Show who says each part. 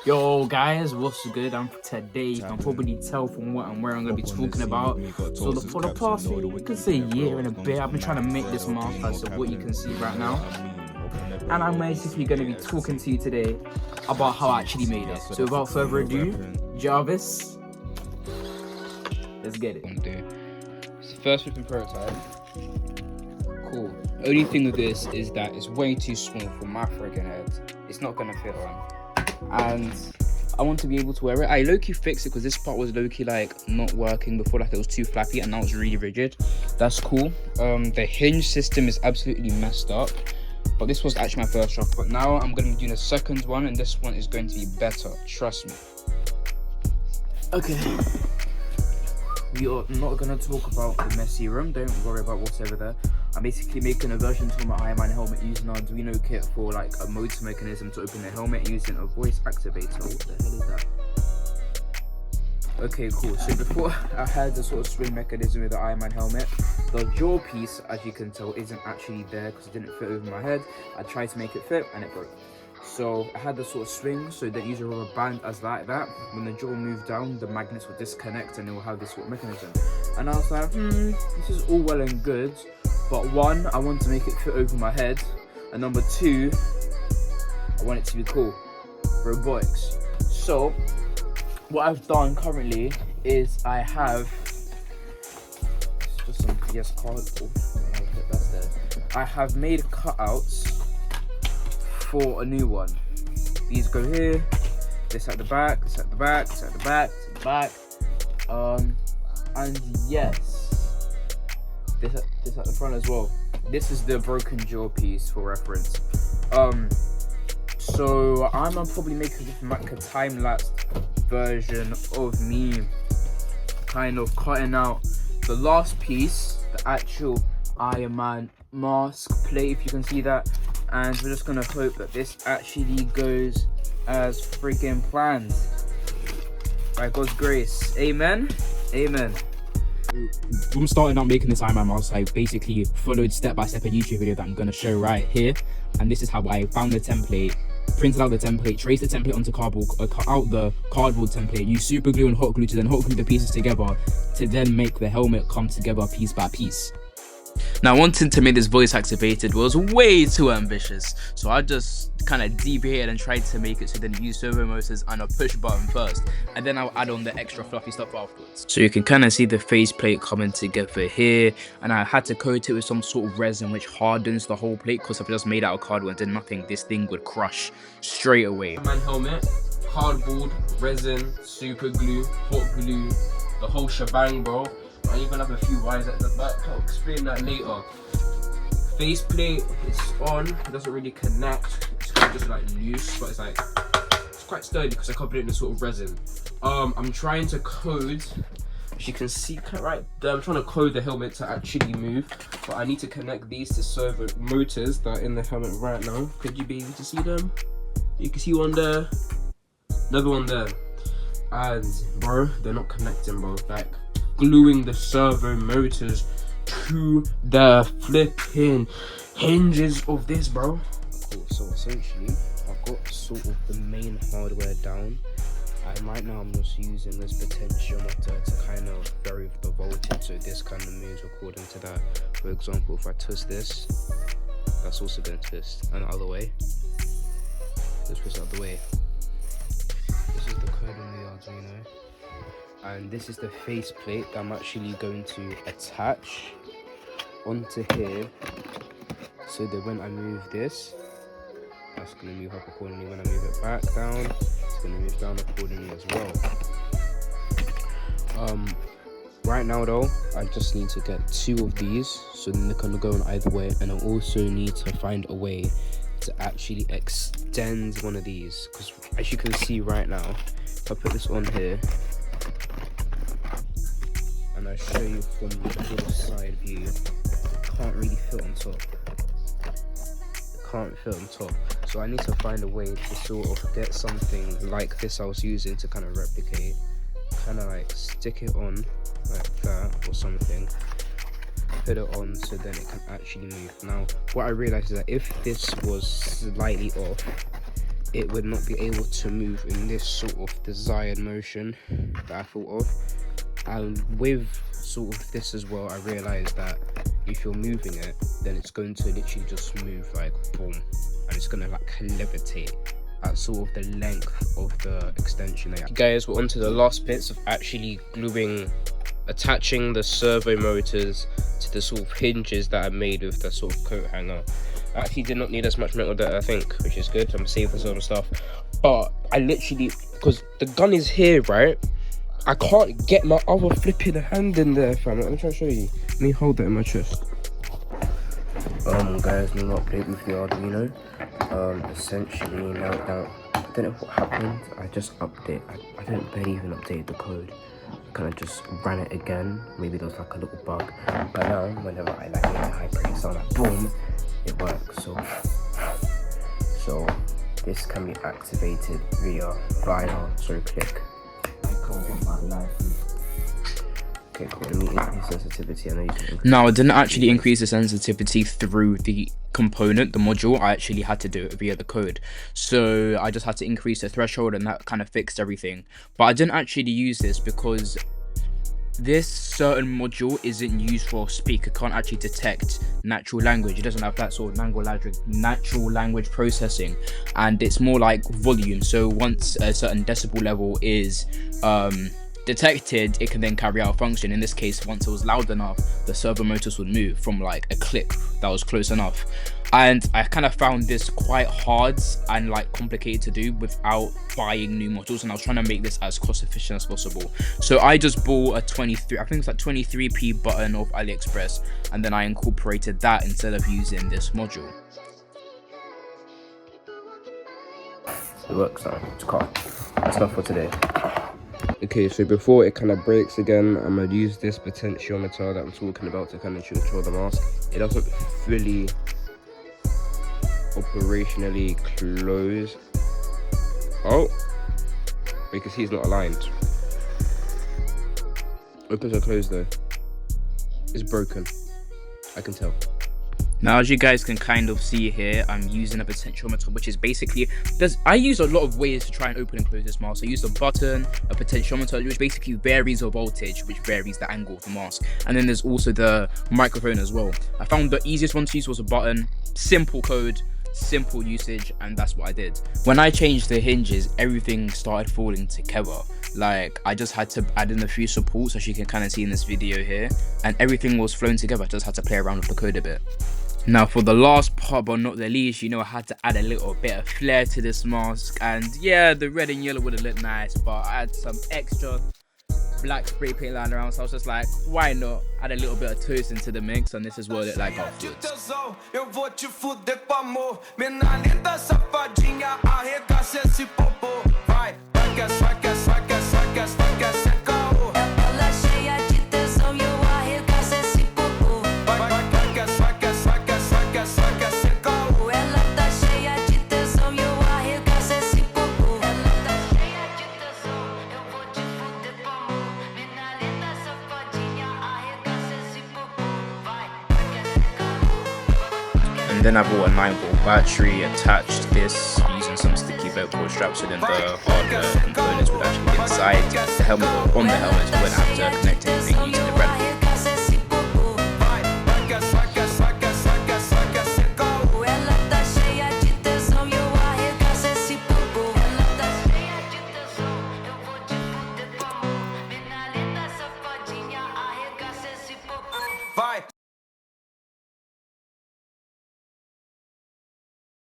Speaker 1: Yo guys, what's good? Today you can probably tell from what I'm wearing I'm gonna be talking about. So for the past you can say year and a bit, I've been trying to make this mask as of what you can see right now. And I'm basically gonna be talking to you today about how I actually made it. So without further ado, Jarvis, let's get it.
Speaker 2: It's the first flipping prototype. Cool. Only thing with this is that it's way too small for my friggin' head. It's not gonna fit on. And I want to be able to wear it. I low-key fixed it because this part was low-key like not working before, like it was too flappy, and now it's really rigid. That's cool. The hinge system is absolutely messed up, but this was actually my first shot. But now I'm going to be doing a second one, and this one is going to be better, trust me.
Speaker 1: Okay, we are not gonna talk about the messy room. Don't worry about what's over there. I'm basically making a version to my Iron Man helmet using an Arduino kit for like a motor mechanism to open the helmet using a voice activator. What the hell is that? Okay, cool. So before I had the sort of swing mechanism with the Iron Man helmet, the jaw piece, as you can tell, isn't actually there because it didn't fit over my head. I tried to make it fit and it broke. So I had the sort of swing, so they use a rubber band as like that. When the jaw moved down, the magnets would disconnect and it will have this sort of mechanism. And I was like, this is all well and good, but one, I want to make it fit over my head, and number two, I want it to be cool, robotics. So what I've done currently is I have just some PS cardboard. That's there. I have made cutouts for a new one. These go here, this at the back, this at the back, this at the back, this at the back. And yes, this at the front as well. This is the broken jaw piece for reference. So I'm gonna probably make like a time-lapse version of me kind of cutting out the last piece, the actual Iron Man mask plate, if you can see that. And we're just gonna hope that this actually goes as freaking planned. By God's grace. Amen. Amen.
Speaker 2: From starting out making this Iron Man mask, I basically followed step by step a YouTube video that I'm gonna show right here. And this is how I found the template, printed out the template, traced the template onto cardboard, cut out the cardboard template, used super glue and hot glue to then hot glue the pieces together to then make the helmet come together piece by piece. Now, wanting to make this voice activated was way too ambitious, so I just kind of deviated and tried to make it so then use servo motors and a push button first, and then I'll add on the extra fluffy stuff afterwards. So you can kind of see the faceplate coming together here, and I had to coat it with some sort of resin which hardens the whole plate, because if I just made out of cardboard and did nothing, this thing would crush straight away.
Speaker 3: Man helmet, cardboard, resin, super glue, hot glue, the whole shebang, bro. I even have a few wires at the back. I'll explain that later. Faceplate is on. It doesn't really connect. It's kind of just like loose, but it's quite sturdy because I covered it in a sort of resin. I'm trying to code. As you can see right there, I'm trying to code the helmet to actually move, but I need to connect these to servo motors that are in the helmet right now. Could you be able to see them? You can see one there, another one there, and bro, they're not connecting, bro. Like, gluing the servo motors to the flipping hinges of this, bro.
Speaker 2: Cool, so essentially I've got sort of the main hardware down, and right now I'm just using this potentiometer to kind of vary the voltage so this kind of moves according to that. For example, if I twist this, that's also going to twist, and the other way, this twist the other way. This is the code on the Arduino. And this is the faceplate that I'm actually going to attach onto here, so that when I move this, that's going to move up accordingly. When I move it back down, it's going to move down accordingly as well. Right now though, I just need to get two of these, so then they're going to go in either way, and I also need to find a way to actually extend one of these, because as you can see right now, if I put this on here, and I show you from the side view, it can't really fit on top. It can't fit on top. So I need to find a way to sort of get something like this I was using to kind of replicate. Kind of like stick it on like that or something. Put it on so then it can actually move. Now, what I realized is that if this was slightly off,
Speaker 3: it would not be able to move in this sort of desired motion that I thought of. And with sort of this as well, I realized that if you're moving it, then it's going to literally just move like boom, and it's gonna like levitate at sort of the length of the extension layer. Guys, we're on to the last bits of actually attaching the servo motors to the sort of hinges that are made with the sort of coat hanger. I actually did not need as much metal that I think, which is good. I'm saving some of stuff, but I literally, because the gun is here, right? I can't get my other flipping hand in there, fam. Let me try to show you. Let me hold that in my chest. Guys, new update with the Arduino. Essentially now I don't know what happened. I just I didn't barely even update the code. I kind of just ran it again. Maybe there was like a little bug. But now, whenever I like make a high press sound, like boom, it works. So this can be activated via click. Okay, cool. Let me increase sensitivity. I know you can.
Speaker 2: No, I didn't actually increase the sensitivity through the component, the module. I actually had to do it via the code. So I just had to increase the threshold, and that kind of fixed everything. But I didn't actually use this because this certain module isn't used for speak. It can't actually detect natural language. It doesn't have that sort of natural language processing, and it's more like volume. So once a certain decibel level is detected, it can then carry out a function. In this case, once it was loud enough, the servo motors would move from like a click that was close enough. And I kind of found this quite hard and like complicated to do without buying new modules, and I was trying to make this as cost efficient as possible. So I just bought a 23p button off AliExpress, and then I incorporated that instead of using this module.
Speaker 3: It works now. It's cool. That's enough for today. Okay, so before it kind of breaks again, I'm gonna use this potentiometer that I'm talking about to kind of control the mask. It doesn't fully operationally close. Oh, because he's not aligned. Opens or closed though. It's broken. I can tell.
Speaker 2: Now, as you guys can kind of see here, I'm using a potentiometer, which is basically, I use a lot of ways to try and open and close this mask. I use a button, a potentiometer, which basically varies the voltage, which varies the angle of the mask. And then there's also the microphone as well. I found the easiest one to use was a button, simple code, simple usage, and that's what I did. When I changed the hinges, everything started falling together. Like, I just had to add in a few supports, as you can kind of see in this video here, and everything was flowing together. I just had to play around with the code a bit. Now, for the last part, but not the least, I had to add a little bit of flair to this mask. And yeah, the red and yellow would have looked nice, but I had some extra black spray paint lying around, so I was just like, why not add a little bit of toast into the mix, and this is what it looked like afterwards. And then I bought a 9-volt battery, attached this using some sticky velcro straps, so then the hardware components would actually be inside the helmet or on the helmet, so I wouldn't have to connect anything using the red.